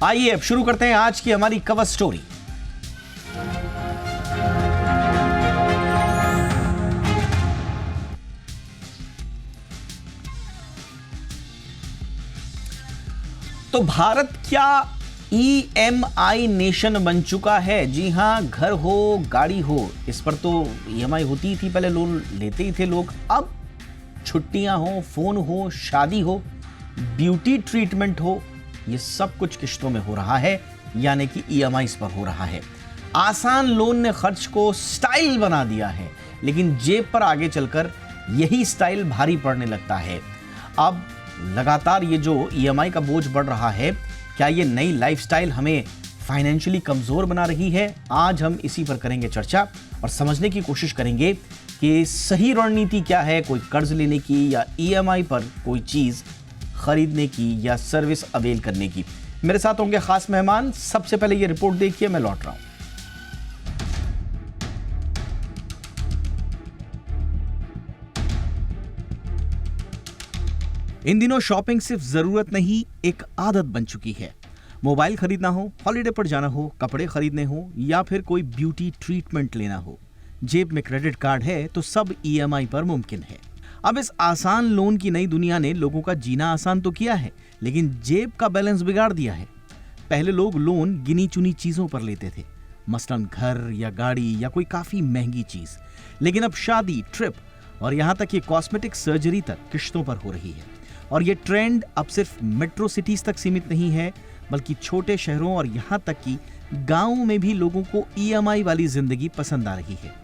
आइए अब शुरू करते हैं आज की हमारी कवर स्टोरी। तो भारत क्या EMI नेशन बन चुका है? जी हां, घर हो गाड़ी हो, इस पर तो EMI होती थी, पहले लोन लेते ही थे लोग। अब छुट्टियां हो, फोन हो, शादी हो, ब्यूटी ट्रीटमेंट हो, ये सब कुछ किश्तों में हो रहा है, यानी कि EMIs पर हो रहा है। आसान लोन ने खर्च को स्टाइल बना दिया है, लेकिन जेब पर आगे चलकर यही स्टाइल भारी पड़ने लगता है। अब लगातार ये जो EMI का बोझ बढ़ रहा है, क्या ये नई लाइफस्टाइल हमें फाइनेंशियली कमजोर बना रही है? आज हम इसी पर करेंगे चर्चा और समझने की कोशिश करेंगे कि सही रणनीति क्या है, कोई कर्ज लेने की या EMI पर कोई चीज खरीदने की या सर्विस अवेल करने की। मेरे साथ होंगे खास मेहमान। सबसे पहले ये रिपोर्ट देखिए, मैं लौट रहा हूं। इन दिनों शॉपिंग सिर्फ जरूरत नहीं, एक आदत बन चुकी है। मोबाइल खरीदना हो, हॉलिडे पर जाना हो, कपड़े खरीदने हो या फिर कोई ब्यूटी ट्रीटमेंट लेना हो, जेब में क्रेडिट कार्ड है तो सब EMI पर मुमकिन है। अब इस आसान लोन की नई दुनिया ने लोगों का जीना आसान तो किया है, लेकिन जेब का बैलेंस बिगाड़ दिया है। पहले लोग लोन गिनी चुनी चीजों पर लेते थे, मसलन घर या गाड़ी या कोई काफी महंगी चीज, लेकिन अब शादी, ट्रिप और यहां तक कि कॉस्मेटिक सर्जरी तक किश्तों पर हो रही है। और ये ट्रेंड अब सिर्फ मेट्रो सिटीज तक सीमित नहीं है, बल्कि छोटे शहरों और यहां तक कि गांवों में भी लोगों को EMI वाली जिंदगी पसंद आ रही है।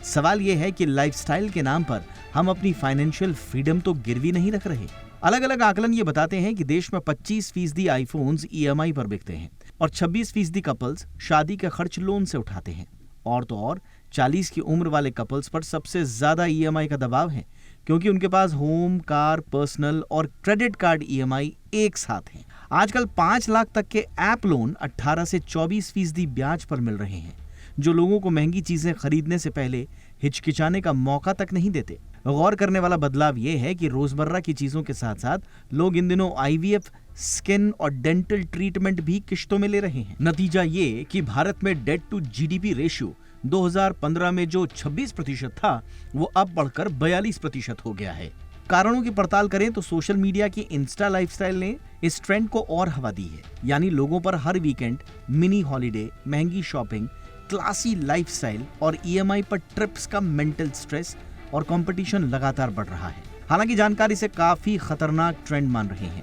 सवाल यह है कि लाइफस्टाइल के नाम पर हम अपनी फाइनेंशियल फ्रीडम तो गिरवी नहीं रख रहे। अलग अलग आकलन ये बताते हैं कि देश में 25% आईफोन्स EMI पर बिकते हैं और 26% कपल्स शादी का खर्च लोन से उठाते हैं। और तो और 40 की उम्र वाले कपल्स पर सबसे ज्यादा EMI का दबाव है, क्योंकि उनके पास होम, कार, पर्सनल और क्रेडिट कार्ड EMI एक साथ हैं। आजकल 5 लाख तक के ऐप लोन 18 से 24% ब्याज पर मिल रहे हैं, जो लोगों को महंगी चीजें खरीदने से पहले हिचकिचाने का मौका तक नहीं देते। गौर करने वाला बदलाव यह है कि रोजमर्रा की चीजों के साथ साथ लोग इन दिनों IVF, स्किन और डेंटल ट्रीटमेंट भी किश्तों में ले रहे हैं। नतीजा ये कि भारत में डेट टू GDP रेशियो 2015 में जो 26% था, वो अब बढ़कर 42% हो गया है। कारणों की पड़ताल करें तो सोशल मीडिया की इंस्टा लाइफस्टाइल ने इस ट्रेंड को और हवा दी है। यानी लोगों पर हर वीकेंड मिनी हॉलिडे, महंगी शॉपिंग, क्लासी लाइफस्टाइल और EMI पर ट्रिप्स का मेंटल स्ट्रेस और कंपटीशन लगातार बढ़ रहा है। हालांकि जानकार इसे काफी खतरनाक ट्रेंड मान रहे हैं।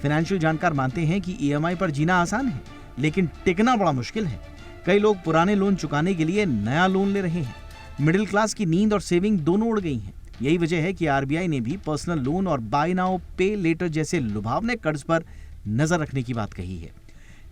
फाइनेंशियल जानकार मानते हैं कि EMI पर जीना आसान है, लेकिन टिकना बड़ा मुश्किल है। कई लोग पुराने लोन चुकाने के लिए नया लोन ले रहे हैं। मिडिल क्लास की नींद और सेविंग दोनों उड़ गई हैं। यही वजह है कि RBI ने भी पर्सनल लोन और बाय नाउ पे लेटर जैसे लुभावने कर्ज पर नजर रखने की बात कही है।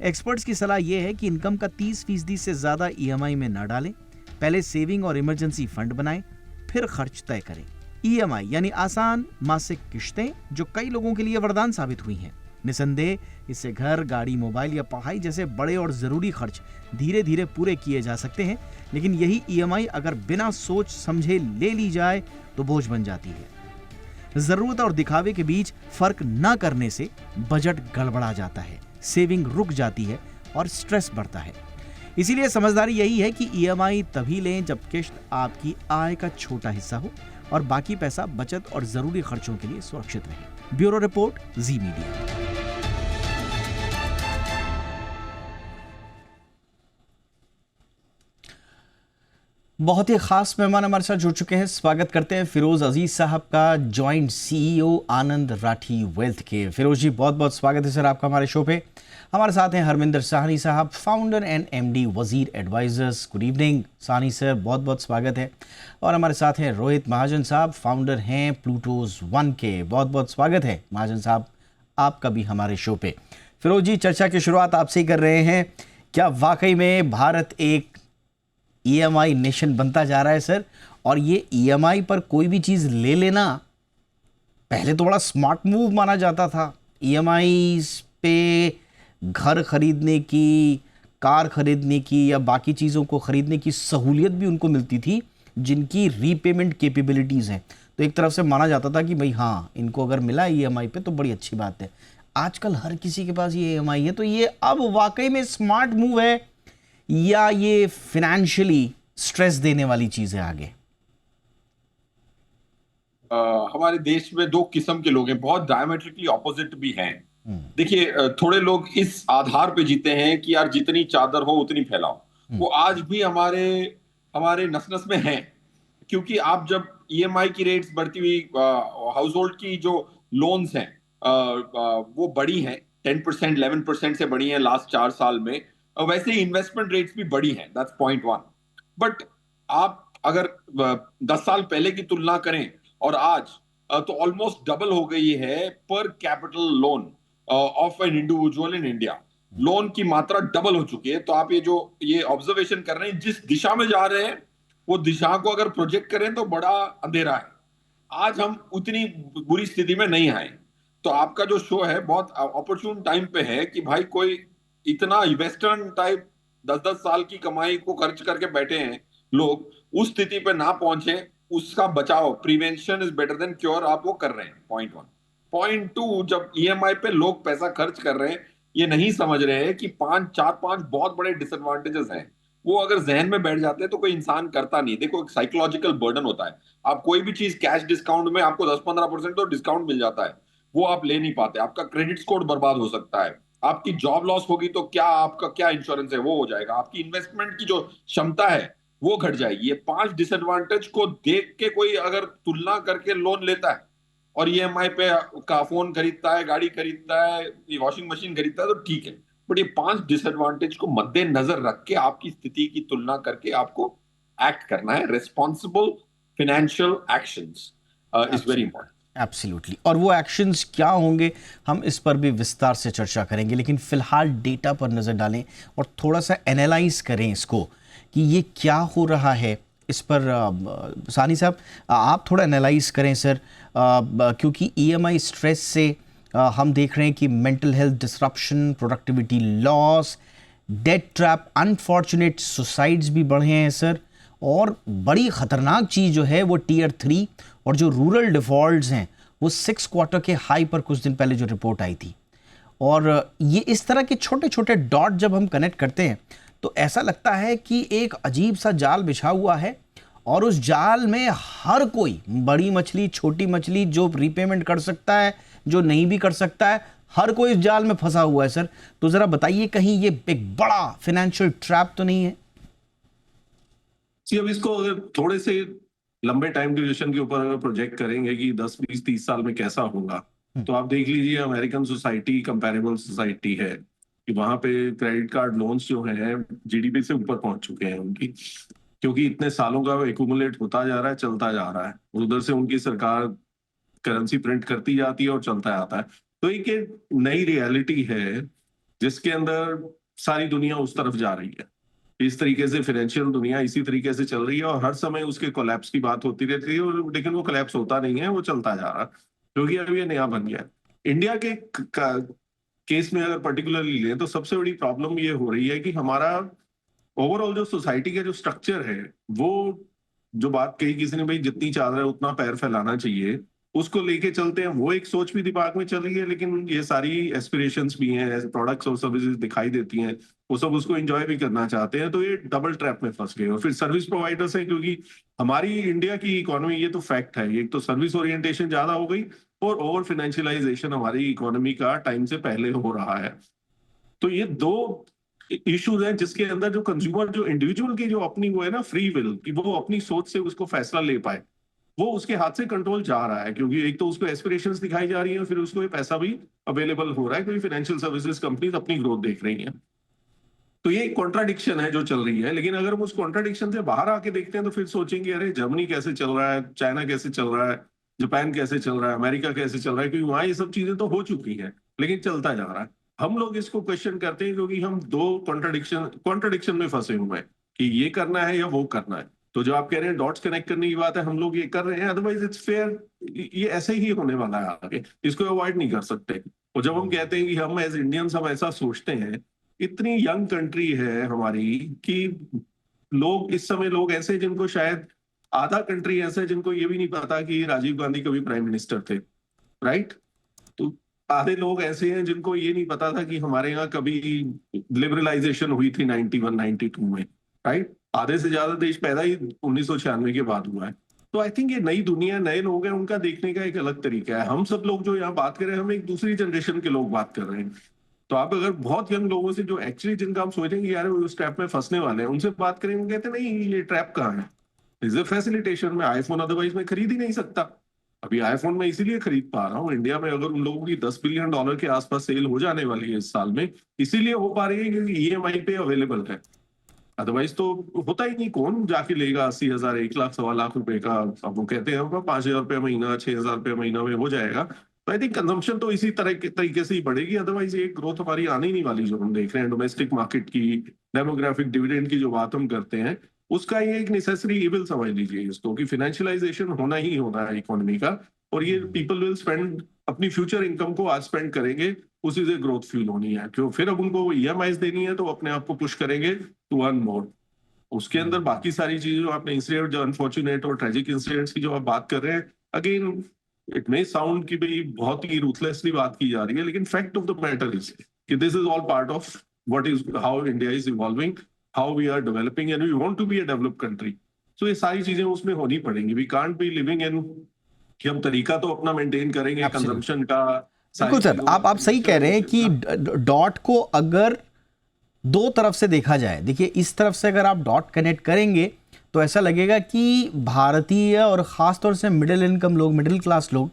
एक्सपर्ट्स की सलाह यह है कि इनकम का 30% से ज्यादा EMI में न डालें, पहले सेविंग और इमरजेंसी फंड बनाएं, फिर खर्च तय करें। EMI यानी आसान मासिक किश्तें, जो कई लोगों के लिए वरदान साबित हुई हैं। निसंदेह इससे घर, गाड़ी, मोबाइल या पढ़ाई जैसे बड़े और जरूरी खर्च धीरे धीरे पूरे किए जा सकते हैं, लेकिन यही EMI अगर बिना सोच समझे ले ली जाए तो बोझ बन जाती है। जरूरत और दिखावे के बीच फर्क न करने से बजट गड़बड़ा जाता है, सेविंग रुक जाती है और स्ट्रेस बढ़ता है। इसीलिए समझदारी यही है कि EMI तभी लें जब किश्त आपकी आय का छोटा हिस्सा हो और बाकी पैसा बचत और जरूरी खर्चों के लिए सुरक्षित रहे। ब्यूरो रिपोर्ट, जी मीडिया। बहुत ही खास मेहमान हमारे साथ जुड़ चुके हैं। स्वागत करते हैं फिरोज अजीज साहब का, जॉइंट CEO आनंद राठी वेल्थ के। फिरोज जी, बहुत बहुत स्वागत है सर आपका हमारे शो पे। हमारे साथ हैं Harminder Sawhney sahab, founder and MD Wazir advisors. Good evening Sawhney sir, बहुत बहुत स्वागत है। और हमारे साथ हैं रोहित महाजन साहब, फाउंडर हैं प्लूटोज 1 के। बहुत बहुत स्वागत है महाजन साहब आपका भी हमारे शो पे। फिरोज जी, चर्चा की शुरुआत आपसे ही कर रहे हैं। क्या वाकई में भारत एक EMI नेशन बनता जा रहा है सर? और ये EMI पर कोई भी चीज़ ले लेना पहले तो बड़ा स्मार्ट मूव माना जाता था। EMI पे घर खरीदने की, कार खरीदने की या बाकी चीज़ों को खरीदने की सहूलियत भी उनको मिलती थी, जिनकी रीपेमेंट कैपेबिलिटीज़ हैं। तो एक तरफ से माना जाता था कि भाई हाँ, इनको अगर मिला EMI पे तो बड़ी अच्छी बात है। आजकल हर किसी के पास ये ईएमआई है, तो ये अब वाकई में स्मार्ट मूव है या ये फिनेंशियली स्ट्रेस देने वाली चीज है आगे? हमारे देश में दो किस्म के लोग हैं, बहुत डायमेट्रिकली ऑपोजिट भी हैं। हम्म। देखिए, थोड़े लोग इस आधार पे जीते हैं कि यार जितनी चादर हो उतनी फैलाओ। हम्म। वो आज भी हमारे हमारे नस नस में हैं। क्योंकि आप जब ईएमआई की रेट्स बढ़ती हुई, हाउस होल्ड की जो लोन्स हैं, वो बढ़ी हैं, 10% 11% से बढ़ी हैं लास्ट 4 साल में। वैसे ही इन्वेस्टमेंट रेट्स भी बढ़ी हैं, दैट्स पॉइंट वन। बट आप अगर 10 साल पहले की तुलना करें और आज, तो ऑलमोस्ट डबल हो गई है पर capital loan of an individual in India. Loan की मात्रा डबल हो चुकी है। तो आप ये ऑब्जर्वेशन कर रहे हैं, जिस दिशा में जा रहे हैं वो दिशा को अगर प्रोजेक्ट करें तो बड़ा अंधेरा है। आज हम उतनी बुरी स्थिति में नहीं आए। तो आपका जो शो है बहुत अपॉर्चुन टाइम पे है कि भाई कोई इतना वेस्टर्न टाइप 10-10 साल की कमाई को खर्च करके बैठे हैं लोग, उस स्थिति पे ना पहुंचे। उसका बचाव, prevention is better than cure, आप वो कर रहे हैं, पॉइंट वन। पॉइंट टू, जब ईएमआई पे लोग पैसा खर्च कर रहे हैं, ये नहीं समझ रहे हैं कि चार पांच बहुत बड़े डिसएडवांटेजेस हैं। वो अगर जहन में बैठ जाते हैं तो कोई इंसान करता नहीं। देखो, एक साइकोलॉजिकल बर्डन होता है। आप कोई भी चीज कैश डिस्काउंट में आपको 10-15% तो डिस्काउंट मिल जाता है, वो आप ले नहीं पाते। आपका क्रेडिट स्कोर बर्बाद हो सकता है। आपकी जॉब लॉस होगी तो क्या आपका क्या इंश्योरेंस है वो हो जाएगा। आपकी इन्वेस्टमेंट की जो क्षमता है वो घट जाएगी। ये 5 डिसएडवांटेज को देख के कोई अगर तुलना करके लोन लेता है और ईएमआई पे का फोन खरीदता है, गाड़ी खरीदता है, वॉशिंग मशीन खरीदता है, तो ठीक है। बट ये 5 डिसएडवांटेज को मद्देनजर रख के आपकी स्थिति की तुलना करके आपको एक्ट करना है। Responsible financial actions is very important. Absolutely. और वो एक्शंस क्या होंगे, हम इस पर भी विस्तार से चर्चा करेंगे, लेकिन फिलहाल डेटा पर नज़र डालें और थोड़ा सा एनालाइज करें इसको कि ये क्या हो रहा है। इस पर सानी साहब, आप थोड़ा एनालाइज करें सर, क्योंकि ईएमआई स्ट्रेस से हम देख रहे हैं कि mental health disruption, productivity loss, debt trap, unfortunate suicides भी बढ़े हैं सर। और बड़ी ख़तरनाक चीज़ जो है वो टीयर 3 और जो रूरल डिफ़ॉल्ट्स हैं वो 6 क्वार्टर के हाई पर कुछ दिन पहले जो रिपोर्ट आई थी। और ये इस तरह के छोटे छोटे डॉट जब हम कनेक्ट करते हैं तो ऐसा लगता है कि एक अजीब सा जाल बिछा हुआ है और उस जाल में हर कोई, बड़ी मछली छोटी मछली, जो रीपेमेंट कर सकता है, जो नहीं भी कर सकता है, हर कोई इस जाल में फंसा हुआ है सर। तो ज़रा बताइए, कहीं ये एक बड़ा फाइनेंशियल ट्रैप तो नहीं है? जी, अब इसको अगर थोड़े से लंबे टाइम ड्यूरेशन के ऊपर अगर प्रोजेक्ट करेंगे कि 10 20 30 साल में कैसा होगा, तो आप देख लीजिए अमेरिकन सोसाइटी कंपैरेबल सोसाइटी है कि वहां पे क्रेडिट कार्ड लोन्स जो हैं जीडीपी से ऊपर पहुंच चुके हैं उनकी, क्योंकि इतने सालों का वो एक्यूमुलेट होता जा रहा है, चलता जा रहा है। उधर से उनकी सरकार करेंसी प्रिंट करती जाती है और चलता जाता है। तो एक नई रियलिटी है जिसके अंदर सारी दुनिया उस तरफ जा रही है। इस तरीके से फाइनेंशियल दुनिया इसी तरीके से चल रही है और हर समय उसके कोलैप्स की बात होती रहती है, लेकिन वो कोलैप्स होता नहीं है, वो चलता जा रहा है, क्योंकि अब ये नया बन गया है। इंडिया के केस में अगर पर्टिकुलरली लें तो सबसे बड़ी प्रॉब्लम ये हो रही है कि हमारा ओवरऑल जो सोसाइटी का जो स्ट्रक्चर है, वो जो बात कही किसी ने, भाई जितनी चादर है उतना पैर फैलाना चाहिए, उसको लेके चलते हैं। वो एक सोच भी दिमाग में चल रही है, लेकिन ये सारी एस्पिरेशंस भी हैं, प्रोडक्ट्स और सर्विसेज दिखाई देती हैं, वो सब उसको एंजॉय भी करना चाहते हैं। तो ये डबल ट्रैप में फंस गए। और फिर सर्विस प्रोवाइडर्स हैं, क्योंकि हमारी इंडिया की इकोनॉमी, ये तो फैक्ट है, एक तो सर्विस ओरिएंटेशन ज्यादा हो गई और ओवर फाइनेंशियलाइजेशन हमारी इकोनॉमी का टाइम से पहले हो रहा है। तो ये दो इश्यूज हैं जिसके अंदर जो कंज्यूमर, जो इंडिविजुअल की जो अपनी वो है ना फ्री विल, कि वो अपनी सोच से उसको फैसला ले पाए, वो उसके हाथ से कंट्रोल जा रहा है। क्योंकि एक तो उसको एस्पिरेशंस दिखाई जा रही है, फिर उसको ये पैसा भी अवेलेबल हो रहा है, क्योंकि फाइनेंशियल सर्विसेज कंपनीज अपनी ग्रोथ देख रही हैं। तो ये एक कॉन्ट्राडिक्शन है जो चल रही है। लेकिन अगर हम उस कॉन्ट्राडिक्शन से बाहर आके देखते हैं तो फिर सोचेंगे, अरे जर्मनी कैसे चल रहा है, चाइना कैसे चल रहा है, जापान कैसे चल रहा है, अमेरिका कैसे चल रहा है, क्योंकि वहां ये सब चीजें तो हो चुकी हैं, लेकिन चलता जा रहा है। हम लोग इसको क्वेश्चन करते हैं क्योंकि हम दो कॉन्ट्राडिक्शन में फंसे हुए हैं कि ये करना है या वो करना है। तो जो आप कह रहे हैं डॉट्स कनेक्ट करने की बात है, हम लोग ये कर रहे हैं, अदरवाइज इट्स फेयर, ये ऐसे ही होने वाला है आगे, इसको अवॉइड नहीं कर सकते। और जब हम कहते हैं कि हम एज इंडियंस हम ऐसा सोचते हैं, इतनी यंग कंट्री है हमारी कि लोग इस समय, लोग ऐसे जिनको शायद आधा कंट्री ऐसे जिनको ये भी नहीं पता कि राजीव गांधी कभी प्राइम मिनिस्टर थे, राइट? तो आधे लोग ऐसे हैं जिनको ये नहीं पता था कि हमारे यहाँ कभी लिबरलाइजेशन हुई थी 91 92 में, राइट? आधे से ज्यादा देश पैदा ही 1996 के बाद हुआ है। तो आई थिंक ये नई दुनिया, नए लोग हैं, उनका देखने का एक अलग तरीका है। हम सब लोग जो यहाँ बात कर रहे हैं, हम एक दूसरी जनरेशन के लोग बात कर रहे हैं। तो आप अगर बहुत यंग लोगों से, जो एक्चुअली जिनका हम सोचेंगे यार वो उस ट्रैप में फंसने वाले हैं, उनसे बात करेंगे, वो कहते नहीं ये ट्रैप कहाँ है, इज फैसिलिटेशन में आईफोन अदरवाइज मैं खरीद ही नहीं सकता। अभी आईफोन मैं इसीलिए खरीद पा रहा हूँ इंडिया में, अगर उन लोगों की $10 बिलियन के आसपास सेल हो जाने वाली है इस साल में, इसीलिए हो पा रही है क्योंकि ईएमआई पे अवेलेबल है। अदरवाइज तो होता ही नहीं, कौन जाके लेगा 80,000 1 लाख ₹1.25 लाख का। अब वो कहते हैं 5,000 रुपये महीना, 6,000 रुपये महीना में हो जाएगा। तो आई थिंक कंजम्पशन तो इसी तरह के तरीके से ही बढ़ेगी, अदरवाइज ये ग्रोथ हमारी आने ही नहीं वाली जो हम देख रहे हैं डोमेस्टिक मार्केट की, डेमोग्राफिक डिविडेंड की जो बात हम करते हैं, उसका ये एक नेसेसरी इविल समझ लीजिए इसको, कि फाइनेंशियलाइजेशन होना ही होना है इकोनॉमी का। और ये पीपल विल स्पेंड अपनी फ्यूचर इनकम को आज स्पेंड करेंगे, उसी से ग्रोथ फील होनी है। क्यों फिर अब उनको ईएमआईज देनी है तो अपने आप को पुश करेंगे टू अर्न मोर। उसके अंदर बाकी सारी चीजें जो आपने इंसिडेंट, जो अनफॉर्चुनेट और ट्रेजिक इंसिडेंट्स की जो आप बात कर रहे हैं, अगेन इट मे साउंड कि भाई बहुत ही रूथलेसली बात की जा रही है, लेकिन fact of the matter is कि this is all part of what is how India is evolving, how we are developing and we want to be a developed country. सो ये सारी चीजें उसमें होनी पड़ेंगी। We can't be living in कि हम तरीका तो अपना मेंटेन करेंगे कंजम्पशन का। बिल्कुल सर, आप सही कह रहे हैं कि डॉट को अगर दो तरफ से देखा जाए, देखिए इस तरफ से अगर आप डॉट कनेक्ट करेंगे तो ऐसा लगेगा कि भारतीय और ख़ास तौर से मिडिल इनकम लोग, मिडिल क्लास लोग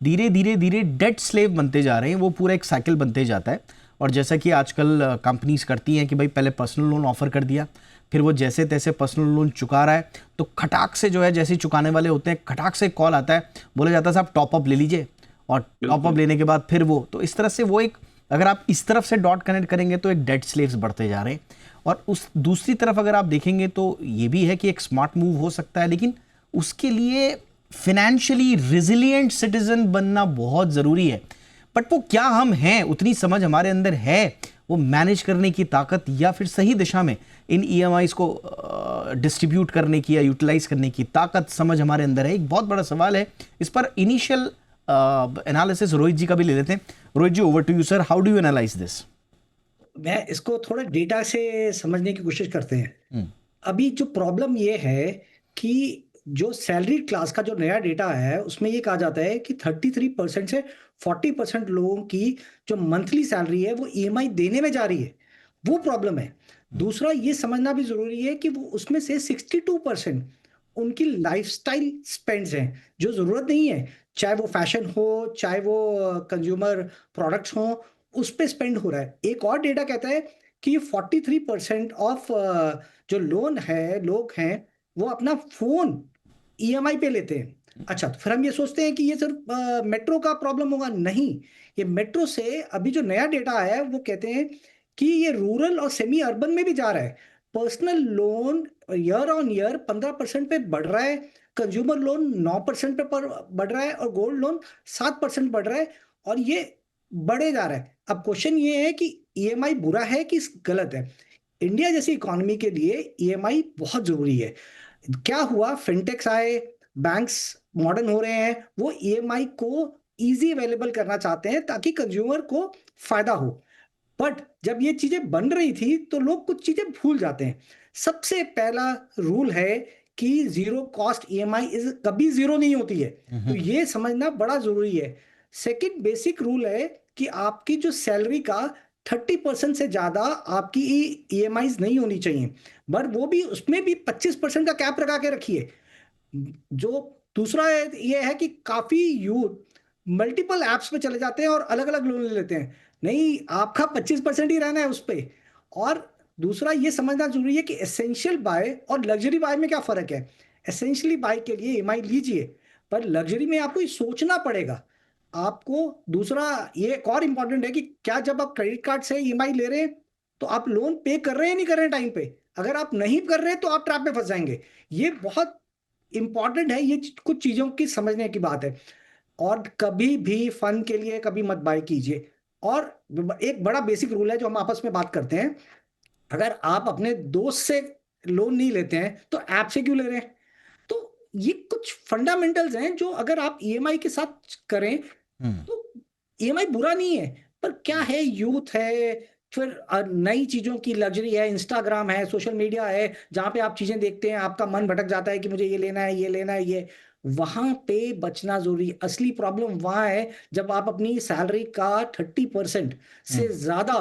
धीरे धीरे डेट स्लेव बनते जा रहे हैं। वो पूरा एक साइकिल बनते जाता है। और जैसा कि आजकल कंपनीज करती हैं कि भाई पहले पर्सनल लोन ऑफर कर दिया, फिर वो जैसे तैसे पर्सनल लोन चुका रहा है तो खटाक से जो है, जैसे चुकाने वाले होते हैं, खटाक से कॉल आता है, बोला जाता है साहब टॉप अप ले लीजिए, और टॉप अप लेने के बाद फिर वो, तो इस तरह से वो एक, अगर आप इस तरफ से डॉट कनेक्ट करेंगे तो एक डेट स्लेव्स बढ़ते जा रहे हैं। और उस दूसरी तरफ अगर आप देखेंगे तो ये भी है कि एक स्मार्ट मूव हो सकता है, लेकिन उसके लिए फिनेंशियली रिजिलिएंट सिटीजन बनना बहुत ज़रूरी है। बट वो क्या हम हैं, उतनी समझ हमारे अंदर है वो मैनेज करने की ताकत, या फिर सही दिशा में इन ईएमआईज को डिस्ट्रीब्यूट करने की या यूटिलाइज करने की ताकत, समझ हमारे अंदर है? एक बहुत बड़ा सवाल है। इस पर इनिशियल एनालिसिस रोहित जी का भी ले लेते हैं। Rohit ji, over to you sir, how do you analyse this? मैं इसको थोड़ा डेटा से समझने की कोशिश करते हैं। अभी जो प्रॉब्लम ये है कि जो सैलरी क्लास का जो नया डेटा है उसमें ये कहा जाता है कि 33% से 40% लोगों की जो मंथली सैलरी है वो ईएमआई देने में जा रही है, वो प्रॉब्लम है। दूसरा ये समझना भी जरूरी है कि वो उसमें से 62% उनकी लाइफस्टाइल स्पेंड्स हैं जो जरूरत नहीं है, चाहे वो फैशन हो, चाहे वो कंज्यूमर प्रोडक्ट्स हो, उस पे स्पेंड हो रहा है। एक और डेटा कहता है कि 43% ऑफ जो लोन है, लोग हैं वो अपना फोन ईएमआई पे लेते हैं। अच्छा, तो फिर हम ये सोचते हैं कि ये सिर्फ मेट्रो का प्रॉब्लम होगा। नहीं, ये मेट्रो से अभी जो नया डेटा आया है वो कहते हैं कि ये रूरल और सेमी अर्बन में भी जा रहा है। Personal loan year on year 15% पे बढ़ रहा है, कंज्यूमर लोन 9% पे बढ़ रहा है, और गोल्ड लोन 7% बढ़ रहा है, और ये बढ़े जा रहा है। अब क्वेश्चन ये है कि ईएमआई बुरा है कि गलत है? इंडिया जैसी इकोनॉमी के लिए ईएमआई बहुत जरूरी है। क्या हुआ, फिनटेक्स आए, बैंक्स मॉडर्न हो रहे हैं, वो ईएमआई को इजी अवेलेबल करना चाहते हैं ताकि कंज्यूमर को फायदा हो। बट जब ये चीजें बन रही थी तो लोग कुछ चीजें भूल जाते हैं। सबसे पहला रूल है कि जीरो कॉस्ट ईएमआई कभी जीरो नहीं होती है, तो ये समझना बड़ा जरूरी है। सेकंड बेसिक रूल है कि आपकी जो सैलरी का 30% से ज्यादा आपकी ईएमआईज नहीं होनी चाहिए, बट वो भी उसमें भी 25% का कैप लगा के रखिए। जो दूसरा ये है कि काफी यूथ मल्टीपल एप्स पे चले जाते हैं और अलग अलग लोन ले लेते हैं। नहीं, आपका 25% ही रहना है उस पे। और दूसरा ये समझना जरूरी है कि एसेंशियल बाय और लग्जरी बाय में क्या फर्क है। एसेंशियली बाय के लिए ईएमआई लीजिए, पर लग्जरी में आपको सोचना पड़ेगा आपको। दूसरा ये एक और इंपॉर्टेंट है कि क्या जब आप क्रेडिट कार्ड से ईएमआई ले रहे हैं तो आप लोन पे कर रहे हैं, नहीं कर रहे हैं टाइम पे? अगर आप नहीं कर रहे तो आप ट्रैप में फंस जाएंगे। ये बहुत इंपॉर्टेंट है, ये कुछ चीजों की समझने की बात है। और कभी भी फन के लिए कभी मत बाय कीजिए। और एक बड़ा बेसिक रूल है जो हम आपस में बात करते हैं, अगर आप अपने दोस्त से लोन नहीं लेते हैं तो ऐप से क्यों ले रहे हैं? तो ये कुछ फंडामेंटल्स हैं जो अगर आप ईएमआई के साथ करें तो ईएमआई बुरा नहीं है, पर क्या है, यूथ है, फिर नई चीजों की लग्जरी है, इंस्टाग्राम है, सोशल मीडिया है, जहां पे आप चीजें देखते हैं, आपका मन भटक जाता है कि मुझे ये लेना है, ये लेना है, ये वहां पे बचना जरूरी है। असली प्रॉब्लम वहां है जब आप अपनी सैलरी का 30% से ज्यादा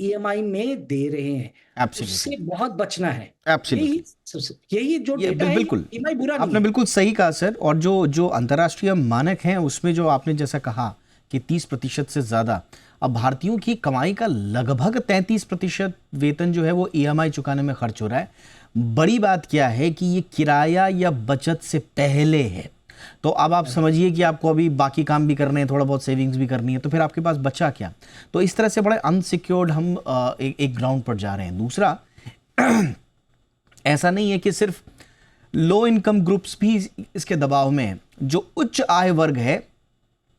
ईएमआई में दे रहे हैं, एब्सोल्युटली, उससे बहुत बचना है। एब्सोल्युटली। यही जो ये डेटा है, बिल्कुल ईएमआई बुरा नहीं आपने है। बिल्कुल सही कहा सर। और जो जो अंतर्राष्ट्रीय मानक हैं उसमें जो आपने जैसा कहा कि 30% से ज़्यादा, अब भारतीयों की कमाई का लगभग 33% वेतन जो है वो ईएमआई चुकाने में खर्च हो रहा है। बड़ी बात क्या है कि ये किराया या बचत से पहले है। तो अब आप समझिए कि आपको अभी बाकी काम भी करने हैं, थोड़ा बहुत सेविंग्स भी करनी है, तो फिर आपके पास बचा क्या? तो इस तरह से बड़े अनसिक्योर्ड हम एक ग्राउंड पर जा रहे हैं। दूसरा, ऐसा नहीं है कि सिर्फ लो इनकम ग्रुप्स भी इसके दबाव में हैं। जो उच्च आय वर्ग है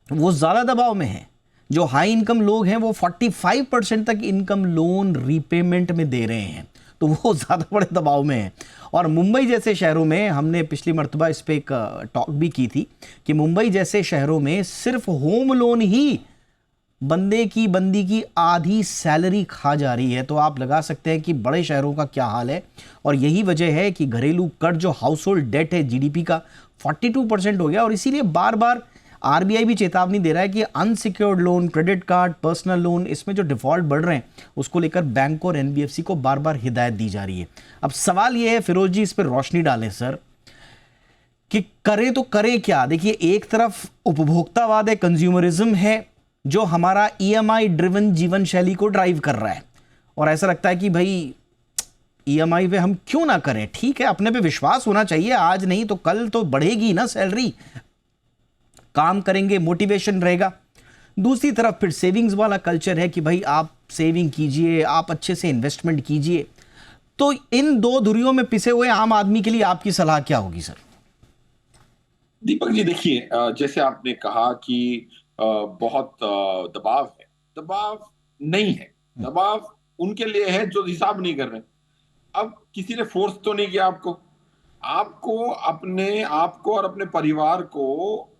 वो ज़्यादा दबाव में है। जो हाई इनकम लोग हैं वो 45% तक इनकम लोन रीपेमेंट में दे रहे हैं, तो वो ज़्यादा बड़े दबाव में है। और मुंबई जैसे शहरों में, हमने पिछली मर्तबा इस पर एक टॉक भी की थी कि मुंबई जैसे शहरों में सिर्फ होम लोन ही बंदी की आधी सैलरी खा जा रही है। तो आप लगा सकते हैं कि बड़े शहरों का क्या हाल है। और यही वजह है कि घरेलू कर्ज, जो हाउस होल्ड डेट है जीडीपी का, 42% हो गया। और इसीलिए बार बार आरबीआई भी चेतावनी दे रहा है कि unsecured loan, credit card, personal loan, इसमें जो डिफॉल्ट बढ़ रहे हैं उसको लेकर बैंक और एनबीएफसी को बार बार हिदायत दी जा रही है। अब सवाल यह है, फिरोज जी, इस पर रोशनी डालें सर, कि करें तो करें क्या? देखिए, एक तरफ उपभोक्तावाद है, कंज्यूमरिज्म है, जो हमारा ईएमआई ड्रिवन जीवन शैली को ड्राइव कर रहा है। और ऐसा लगता है कि भाई ईएमआई पे हम क्यों ना करें, ठीक है, अपने पे विश्वास होना चाहिए, आज नहीं तो कल तो बढ़ेगी ना सैलरी, काम करेंगे, मोटिवेशन रहेगा। दूसरी तरफ फिर सेविंग्स वाला कल्चर है कि भाई आप सेविंग कीजिए, आप अच्छे से इन्वेस्टमेंट कीजिए। तो इन दो धुरियों में पिसे हुए आम आदमी के लिए आपकी सलाह क्या होगी सर? दीपक जी, देखिए, जैसे आपने कहा कि बहुत दबाव है। दबाव नहीं है, दबाव उनके लिए है जो हिसाब नहीं कर रहे। अब किसी ने फोर्स तो नहीं किया आपको। आपको अपने आप को और अपने परिवार को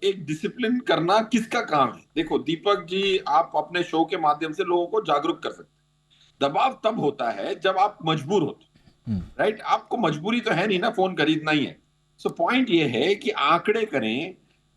एक डिसिप्लिन करना किसका काम है? देखो दीपक जी, आप अपने शो के माध्यम से लोगों को जागरूक कर सकते हैं। दबाव तब होता है जब आप मजबूर होते, राइट? आपको मजबूरी तो है नहीं ना, फोन खरीदना ही है। सो पॉइंट ये है कि आंकड़े करें,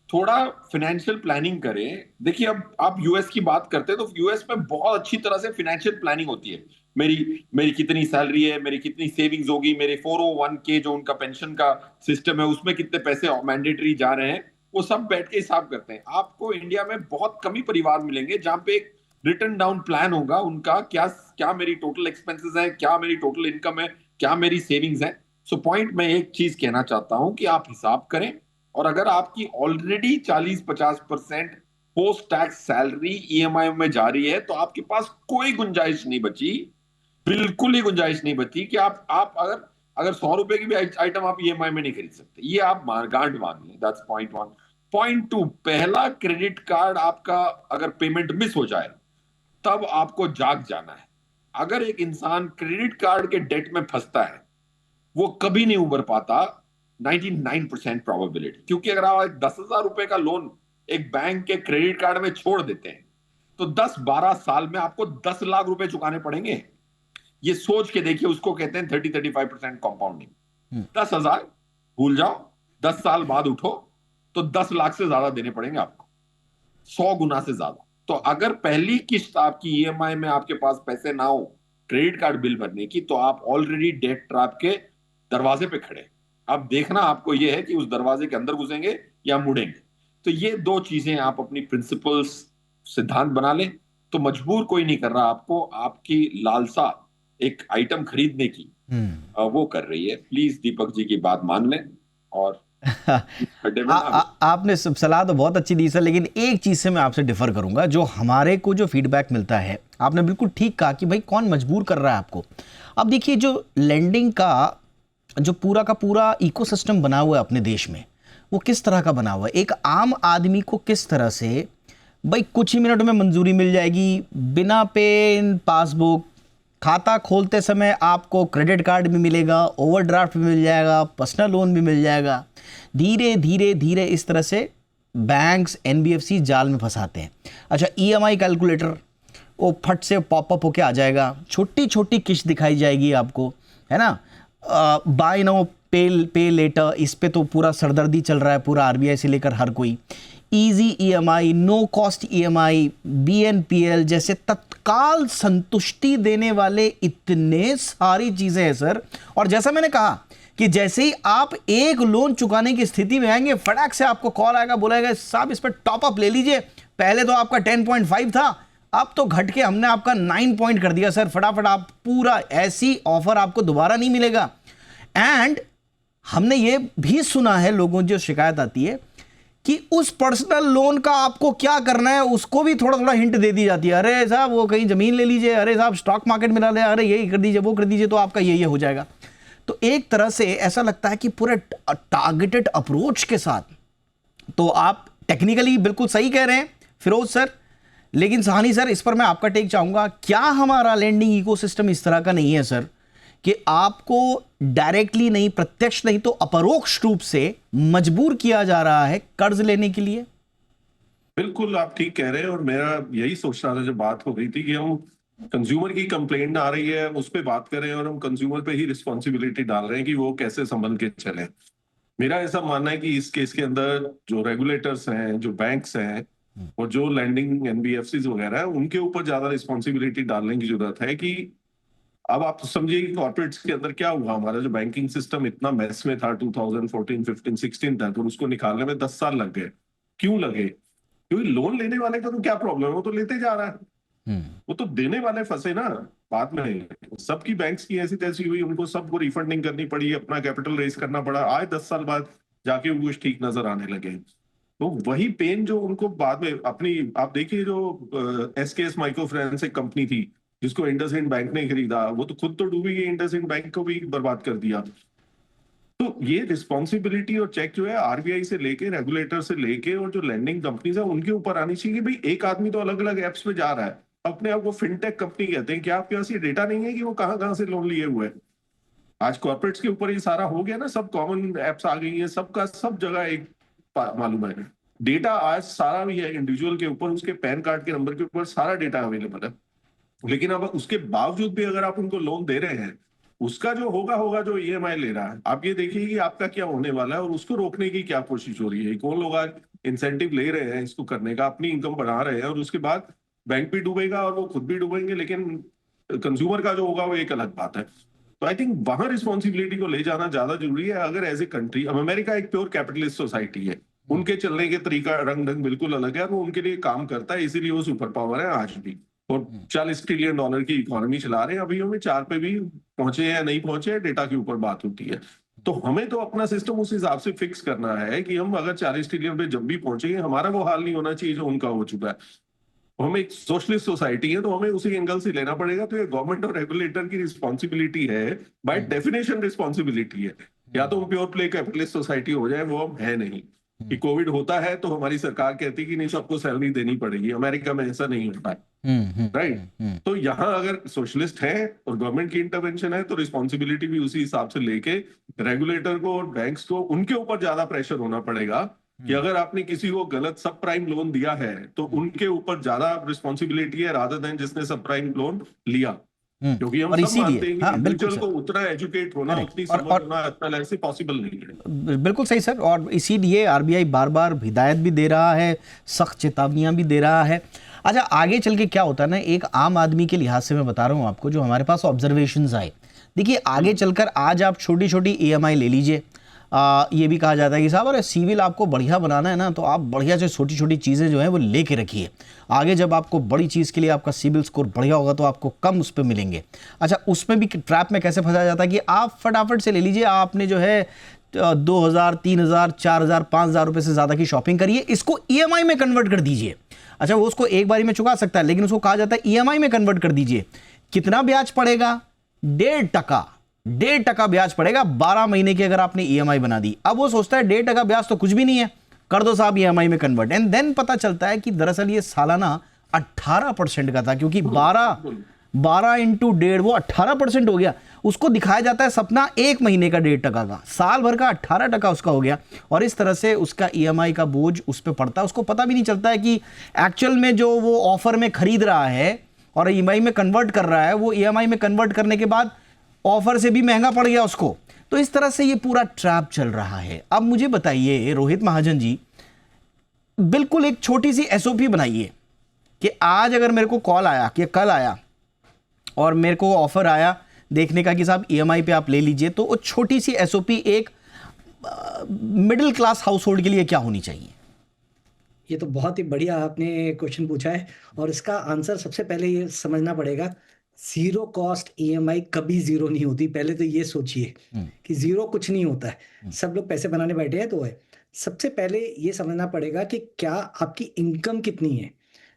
थोड़ा फाइनेंशियल प्लानिंग करें। देखिए, अब आप यूएस की बात करते हैं तो यूएस में बहुत अच्छी तरह से फाइनेंशियल प्लानिंग होती है। मेरी मेरी कितनी सैलरी है, मेरी कितनी सेविंग्स होगी, मेरे 401k जो उनका पेंशन का सिस्टम है उसमें कितने पैसे मैंडेटरी जा रहे हैं, वो सब बैठ के हिसाब करते हैं। आपको इंडिया में बहुत कम ही परिवार मिलेंगे जहां पे एक रिटन डाउन प्लान होगा उनका, क्या क्या मेरी टोटल एक्सपेंसेस है, क्या मेरी टोटल इनकम है, क्या मेरी सेविंग्स है। सो पॉइंट मैं एक चीज कहना चाहता हूं कि आप हिसाब करें। और अगर आपकी already 40-50% post tax salary EMI में जा रही है तो आपके पास कोई गुंजाइश नहीं बची, बिल्कुल ही गुंजाइश नहीं बची कि आप अगर अगर 100 रुपए की भी आइटम आप ईएमआई में नहीं खरीद सकते। ये आप गांठ मान लें। That's point one. Point two, पहला क्रेडिट कार्ड आपका अगर पेमेंट मिस हो जाए तब आपको जाग जाना है। अगर एक इंसान क्रेडिट कार्ड के डेट में फंसता है वो कभी नहीं उबर पाता, 99% प्रोबेबिलिटी। क्योंकि अगर आप 10,000 रुपए का लोन एक बैंक के क्रेडिट कार्ड में छोड़ देते हैं तो 10-12 साल में आपको 10 लाख रुपए चुकाने पड़ेंगे। ये सोच के देखिए, उसको कहते हैं 30-35% कंपाउंडिंग। 10,000 भूल जाओ, 10 साल बाद उठो तो 10 लाख से ज्यादा देने पड़ेंगे आपको, 100 गुना से ज्यादा। तो अगर पहली किस्त आपकी ईएमआई में आपके पास पैसे ना हो क्रेडिट कार्ड बिल भरने की, तो आप ऑलरेडी डेट ट्रैप के दरवाजे पे खड़े। अब देखना आपको यह है कि उस दरवाजे के अंदर घुसेंगे या मुड़ेंगे। तो ये दो चीजें आप अपनी प्रिंसिपल्स, सिद्धांत बना लें तो मजबूर कोई नहीं कर रहा आपको। आपकी लालसा एक आइटम खरीदने की वो कर रही है। प्लीज दीपक जी की बात मान लें और आपने सलाह तो बहुत अच्छी दी सर, लेकिन एक चीज़ से मैं आपसे डिफर करूंगा। जो हमारे को जो फीडबैक मिलता है, आपने बिल्कुल ठीक कहा कि भाई कौन मजबूर कर रहा है आपको। अब देखिए, जो लेंडिंग का जो पूरा का पूरा इकोसिस्टम बना हुआ है अपने देश में, वो किस तरह का बना हुआ है। एक आम आदमी को किस तरह से भाई कुछ ही मिनट में मंजूरी मिल जाएगी, बिना पेन पासबुक, खाता खोलते समय आपको क्रेडिट कार्ड भी मिलेगा, ओवरड्राफ्ट भी मिल जाएगा, पर्सनल लोन भी मिल जाएगा। धीरे धीरे धीरे इस तरह से बैंक्स एनबीएफसी जाल में फंसाते हैं। अच्छा, ईएमआई कैलकुलेटर वो फट से पॉपअप होके आ जाएगा, छोटी छोटी किस्त दिखाई जाएगी आपको, है ना। बाय नाउ पे लेटर, इस पे तो पूरा सरदर्दी चल रहा है, पूरा आरबीआई से लेकर हर कोई। Easy EMI, no cost EMI, BNPL जैसे तत्काल संतुष्टि देने वाले इतने सारी चीजें हैं सर। और जैसा मैंने कहा कि जैसे ही आप एक लोन चुकाने की स्थिति में आएंगे, फटाक से आपको कॉल आएगा, बोलेगा साहब इस पर टॉप अप ले लीजिए, पहले तो आपका 10.5 था, अब तो घट के हमने आपका 9 पॉइंट कर दिया सर, फटाफट आप पूरा, ऐसी ऑफर आपको दोबारा नहीं मिलेगा। एंड हमने ये भी सुना है, लोगों जो शिकायत आती है कि उस पर्सनल लोन का आपको क्या करना है उसको भी थोड़ा थोड़ा हिंट दे दी जाती है। अरे साहब वो कहीं जमीन ले लीजिए, अरे साहब स्टॉक मार्केट में डाले, अरे यही कर दीजिए, वो कर दीजिए, तो आपका ये हो जाएगा। तो एक तरह से ऐसा लगता है कि पूरे टारगेटेड अप्रोच के साथ, तो आप टेक्निकली बिल्कुल सही कह रहे हैं फिरोज सर, लेकिन सहानी सर इस पर मैं आपका टेक चाहूंगा। क्या हमारा लैंडिंग इकोसिस्टम इस तरह का नहीं है सर कि आपको डायरेक्टली नहीं, प्रत्यक्ष नहीं तो अपरोक्ष रूप से मजबूर किया जा रहा है कर्ज लेने के लिए? बिल्कुल आप ठीक कह रहे हैं, और मेरा यही सोच रहा था जब बात हो रही थी कि हम कंज्यूमर की कंप्लेंट आ रही है उस पर बात करें, और हम कंज्यूमर पे ही रिस्पॉन्सिबिलिटी डाल रहे हैं कि वो कैसे संभल के चले। मेरा ऐसा मानना है कि इस केस के अंदर जो रेगुलेटर्स हैं, जो बैंक्स हैं और जो लैंडिंग एनबीएफसीज वगैरह है, उनके ऊपर ज्यादा रिस्पॉन्सिबिलिटी डालने की जरूरत है। कि अब आप समझिए कि कॉर्पोरेट्स के अंदर क्या हुआ, हमारा जो बैंकिंग सिस्टम इतना मेस में था 2014, 15, 16 तक, और उसको निकालने में 10 साल लग गए। क्यों लगे? क्योंकि लोन लेने वाले का तो क्या प्रॉब्लम है, वो तो लेते जा रहा है, वो तो देने वाले फंसे ना बाद में। सबकी बैंक्स की ऐसी तैसी हुई, उनको सबको रिफंडिंग करनी पड़ी, अपना कैपिटल रेज करना पड़ा, आए 10 साल बाद जाके वो कुछ ठीक नजर आने लगे। तो वही पेन जो उनको बाद में अपनी, आप देखिए जो एसकेएस माइक्रो फाइनेंस एक कंपनी थी जिसको इंडसइंड बैंक ने खरीदा, वो तो खुद तो डूबी गई, इंडसइंड बैंक को भी बर्बाद कर दिया। तो ये रिस्पॉन्सिबिलिटी और चेक जो है आरबीआई से लेके, रेगुलेटर से लेके, और जो लैंडिंग कंपनीज है उनके ऊपर आनी चाहिए। भाई एक आदमी तो अलग अलग एप्स पे जा रहा है, अपने आप को फिनटेक कंपनी कहते हैं, क्या आपके पास ये डेटा नहीं है कि वो कहाँ से लोन लिए हुए हैं? आज कॉर्पोरेट्स के ऊपर ये सारा हो गया ना, सब कॉमन एप्स आ गई है, सबका सब जगह एक मालूम है। डेटा आज सारा भी है इंडिविजुअल के ऊपर, उसके पैन कार्ड के नंबर के ऊपर सारा डेटा अवेलेबल है। लेकिन अब उसके बावजूद भी अगर आप उनको लोन दे रहे हैं, उसका जो होगा जो ईएमआई ले रहा है, आप ये देखिए कि आपका क्या होने वाला है और उसको रोकने की क्या कोशिश हो रही है। कौन लोग आज इंसेंटिव ले रहे हैं इसको करने का, अपनी इनकम बढ़ा रहे हैं, और उसके बाद बैंक भी डूबेगा और वो खुद भी डूबेंगे, लेकिन कंज्यूमर का जो होगा वो एक अलग बात है। तो आई थिंक वहां रिस्पॉन्सिबिलिटी को ले जाना ज्यादा जरूरी है। अगर एज ए कंट्री, अब अमेरिका एक प्योर कैपिटलिस्ट सोसाइटी है, उनके चलने के तरीका रंग ढंग बिल्कुल अलग है, वो उनके लिए काम करता है, इसीलिए वो सुपर पावर है आज भी, और $40 ट्रिलियन की इकोनॉमी चला रहे हैं। अभी हमें 4 पे भी पहुंचे या नहीं पहुंचे, डेटा के ऊपर बात होती है। तो हमें तो अपना सिस्टम उस हिसाब से फिक्स करना है कि हम अगर 40 ट्रिलियन पे जब भी पहुंचेंगे, हमारा वो हाल नहीं होना चाहिए जो उनका हो चुका है। हम एक सोशलिस्ट सोसाइटी है, तो हमें उसी एंगल से लेना पड़ेगा। तो ये गवर्नमेंट और रेगुलेटर की रिस्पॉन्सिबिलिटी है, बाय डेफिनेशन रिस्पॉन्सिबिलिटी है। या तो हम प्योर प्ले कैपिटलिस्ट सोसाइटी हो जाए, वो हम है नहीं। कि कोविड होता है तो हमारी सरकार कहती है कि नहीं, सबको सैलरी देनी पड़ेगी। अमेरिका में ऐसा नहीं होता है, राइट? तो यहाँ अगर सोशलिस्ट है और गवर्नमेंट की इंटरवेंशन है, तो रिस्पॉन्सिबिलिटी भी उसी हिसाब से लेके रेगुलेटर को और बैंक्स को उनके ऊपर ज्यादा प्रेशर होना पड़ेगा कि अगर आपने किसी को गलत सब प्राइम लोन दिया है तो उनके ऊपर ज्यादा रिस्पॉन्सिबिलिटी है रादर देन जिसने सब प्राइम लोन लिया। क्योंकि हम सब मानते हैं कि इंडिविजुअल को उतना एजुकेट होना, उतनी समझ होना इतना ऐसे पॉसिबल नहीं है। बिल्कुल सही सर, और इसीलिए आरबीआई बार बार हिदायत भी दे रहा है, सख्त चेतावनियां भी दे रहा है। अच्छा, आगे चल के क्या होता है ना, एक आम आदमी के लिहाज से मैं बता रहा हूँ आपको, जो हमारे पास ऑब्जर्वेशंस आए। देखिए आगे चलकर आज आप छोटी छोटी ईएमआई ले लीजिए, ये भी कहा जाता है कि साहब अरे सिविल आपको बढ़िया बनाना है ना, तो आप बढ़िया से छोटी छोटी चीज़ें जो हैं वो लेके रखिए, आगे जब आपको बड़ी चीज़ के लिए आपका सिविल स्कोर बढ़िया होगा तो आपको कम उस पर मिलेंगे। अच्छा, उसमें भी ट्रैप में कैसे फंसाया जाता है कि आप फटाफट से ले लीजिए, आपने जो है 2000, 3000, 4000, 5000 रुपये से ज़्यादा की शॉपिंग करिए, इसको ईएमआई में कन्वर्ट कर दीजिए। अच्छा, वो उसको एक बारी में चुका सकता है, लेकिन उसको कहा जाता है ईएमआई में कन्वर्ट कर दीजिए। कितना ब्याज पड़ेगा? 1.5% ब्याज पड़ेगा 12 महीने की अगर आपने ईएमआई बना दी। अब वो सोचता है 1.5% ब्याज तो कुछ भी नहीं है, कर दो साहब ईएमआई में कन्वर्ट। एंड देन पता चलता है कि दरअसल ये सालाना 18% का था, क्योंकि 12 इंटू 1.5 वो 18% हो गया। उसको दिखाया जाता है सपना 1 महीने का 1.5% का, साल भर का 18% उसका हो गया। और इस तरह से उसका EMI का बोझ उस पर पड़ता है। उसको पता भी नहीं चलता है कि एक्चुअल में जो वो ऑफर में खरीद रहा है और EMI में कन्वर्ट कर रहा है, वो EMI में कन्वर्ट करने के बाद ऑफर से भी महंगा पड़ गया उसको। तो इस तरह से ये पूरा ट्रैप चल रहा है। अब मुझे बताइए रोहित महाजन जी, बिल्कुल एक छोटी सी SOP बनाइए कि आज अगर मेरे को कॉल आया कि कल आया और मेरे को ऑफर आया देखने का कि साहब EMI पे आप ले लीजिए, तो वो छोटी सी SOP एक मिडिल क्लास हाउस होल्ड के लिए क्या होनी चाहिए? ये तो बहुत ही बढ़िया आपने क्वेश्चन पूछा है, और इसका आंसर सबसे पहले ये समझना पड़ेगा, जीरो कॉस्ट EMI कभी जीरो नहीं होती। पहले तो ये सोचिए कि जीरो कुछ नहीं होता है, सब लोग पैसे बनाने बैठे हैं तो है। सबसे पहले ये समझना पड़ेगा कि क्या आपकी इनकम कितनी है।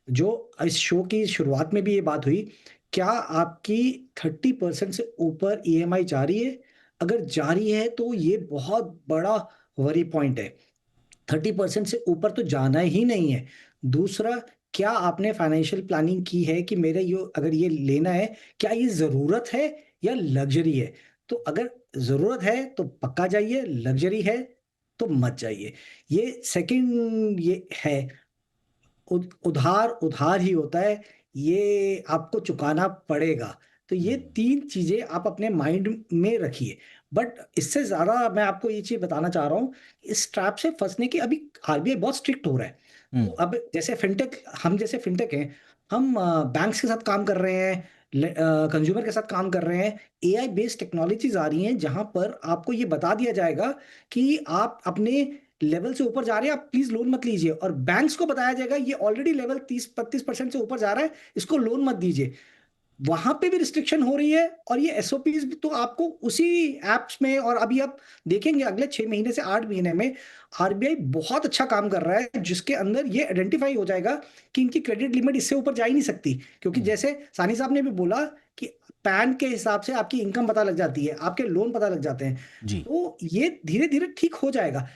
जो इस शो की शुरुआत में भी ये बात हुई, क्या आपकी 30% से ऊपर EMI जा रही है? अगर जा रही है तो ये बहुत बड़ा वरी पॉइंट है। 30% से ऊपर तो जाना ही नहीं है। दूसरा, क्या आपने फाइनेंशियल प्लानिंग की है कि मेरे अगर ये लेना है, क्या ये ज़रूरत है या लग्जरी है? तो अगर ज़रूरत है तो पक्का जाइए, लग्जरी है तो मत जाइए। ये सेकंड ये है, उधार ही होता है, ये आपको चुकाना पड़ेगा। तो ये 3 चीज़ें आप अपने माइंड में रखिए। बट इससे ज़्यादा मैं आपको ये चीज़ बताना चाह रहा हूँ, इस ट्रैप से फंसने की अभी RBI बहुत स्ट्रिक्ट हो रहा है। तो अब जैसे फिनटेक, हम जैसे फिनटेक हैं, हम बैंक्स के साथ काम कर रहे हैं, कंज्यूमर के साथ काम कर रहे हैं। AI बेस्ड टेक्नोलॉजीज आ रही हैं जहाँ पर आपको ये बता दिया जाएगा कि आप अपने लेवल से ऊपर जा रहे हैं, आप प्लीज लोन मत लीजिए। और बैंक्स को बताया जाएगा ये ऑलरेडी लेवल 30-35% से ऊपर जा रहा है, इसको लोन मत दीजिए। वहां पे भी रिस्ट्रिक्शन हो रही है, और ये SOPs भी तो आपको उसी एप्स में, और अभी आप देखेंगे अगले 6 महीने से 8 महीने में RBI बहुत अच्छा काम कर रहा है, जिसके अंदर ये आइडेंटिफाई हो जाएगा कि इनकी क्रेडिट लिमिट इससे ऊपर जा ही नहीं सकती। क्योंकि जैसे सानी साहब ने भी बोला कि पैन के हिसाब से आपकी इनकम पता लग जाती है, आपके लोन पता लग जाते हैं जी। तो ये धीरे धीरे ठीक हो जाएगा।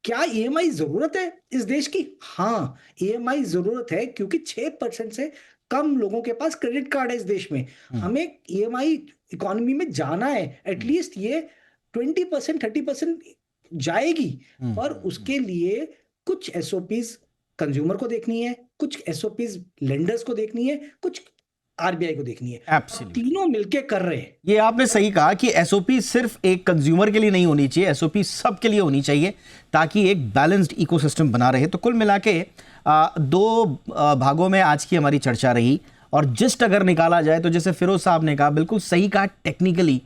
क्या EMI जरूरत है इस देश की? हाँ, EMI जरूरत है, क्योंकि 6% से कम लोगों के पास क्रेडिट कार्ड है इस देश में। हमें EMI इकोनॉमी में जाना है, एटलीस्ट ये 20% 30% जाएगी। पर उसके लिए कुछ SOPs कंज्यूमर को देखनी है, कुछ SOPs लेंडर्स को देखनी है, कुछ RBI को देखनी है। Absolutely. तीनों मिलके कर रहे हैं। ये आपने सही कहा कि SOP सिर्फ एक कंज्यूमर के लिए नहीं होनी चाहिए, SOP सबके लिए होनी चाहिए ताकि एक बैलेंस्ड इकोसिस्टम बना रहे। तो कुल मिला के 2 भागों में आज की हमारी चर्चा रही। और जिस्ट अगर निकाला जाए तो जैसे फिरोज साहब ने कहा, बिल्कुल सही कहा, टेक्निकली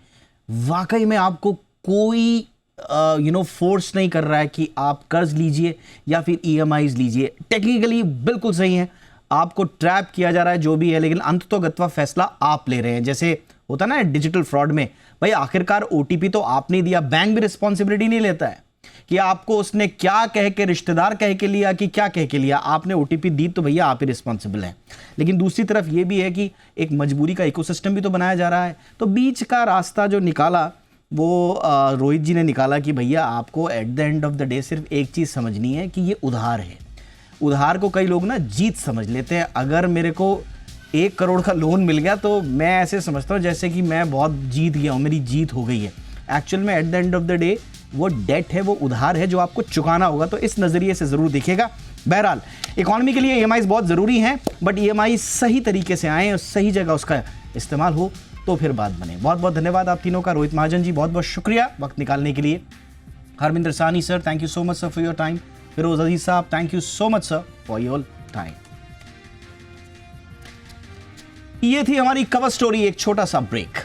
वाकई में आपको कोई फोर्स नहीं कर रहा है कि आप कर्ज लीजिए या फिर EMIs लीजिए। टेक्निकली बिल्कुल सही है, आपको ट्रैप किया जा रहा है जो भी है, लेकिन अंततोगत्वा फैसला आप ले रहे हैं। जैसे होता ना डिजिटल फ्रॉड में, भाई आखिरकार OTP तो आपने दिया, बैंक भी रिस्पॉन्सिबिलिटी नहीं लेता है कि आपको उसने क्या कह के, रिश्तेदार कह के लिया कि क्या कह के लिया, आपने OTP दी तो भैया आप ही रिस्पॉन्सिबल हैं। लेकिन दूसरी तरफ ये भी है कि एक मजबूरी का इकोसिस्टम भी तो बनाया जा रहा है। तो बीच का रास्ता जो निकाला वो रोहित जी ने निकाला कि भैया आपको at the end of the day सिर्फ एक चीज़ समझनी है कि ये उधार है। उधार को कई लोग ना जीत समझ लेते हैं। अगर मेरे को 1 करोड़ का लोन मिल गया तो मैं ऐसे समझता हूँ जैसे कि मैं बहुत जीत गया हूँ, मेरी जीत हो गई है। एक्चुअल में at the end of the day वो डेट है, वो उधार है जो आपको चुकाना होगा। तो इस नज़रिए से ज़रूर देखिएगा। बहरहाल इकोनॉमी के लिए EMIs बहुत ज़रूरी हैं, बट EMI सही तरीके से आएँ और सही जगह उसका इस्तेमाल हो तो फिर बात बने। बहुत बहुत धन्यवाद आप तीनों का। रोहित महाजन जी बहुत बहुत शुक्रिया वक्त निकालने के लिए। Harminder Sani sir, thank you so much sir for your time. Firoz Aziz साहब, thank you so much sir for your time. ये थी हमारी कवर स्टोरी। एक छोटा सा ब्रेक।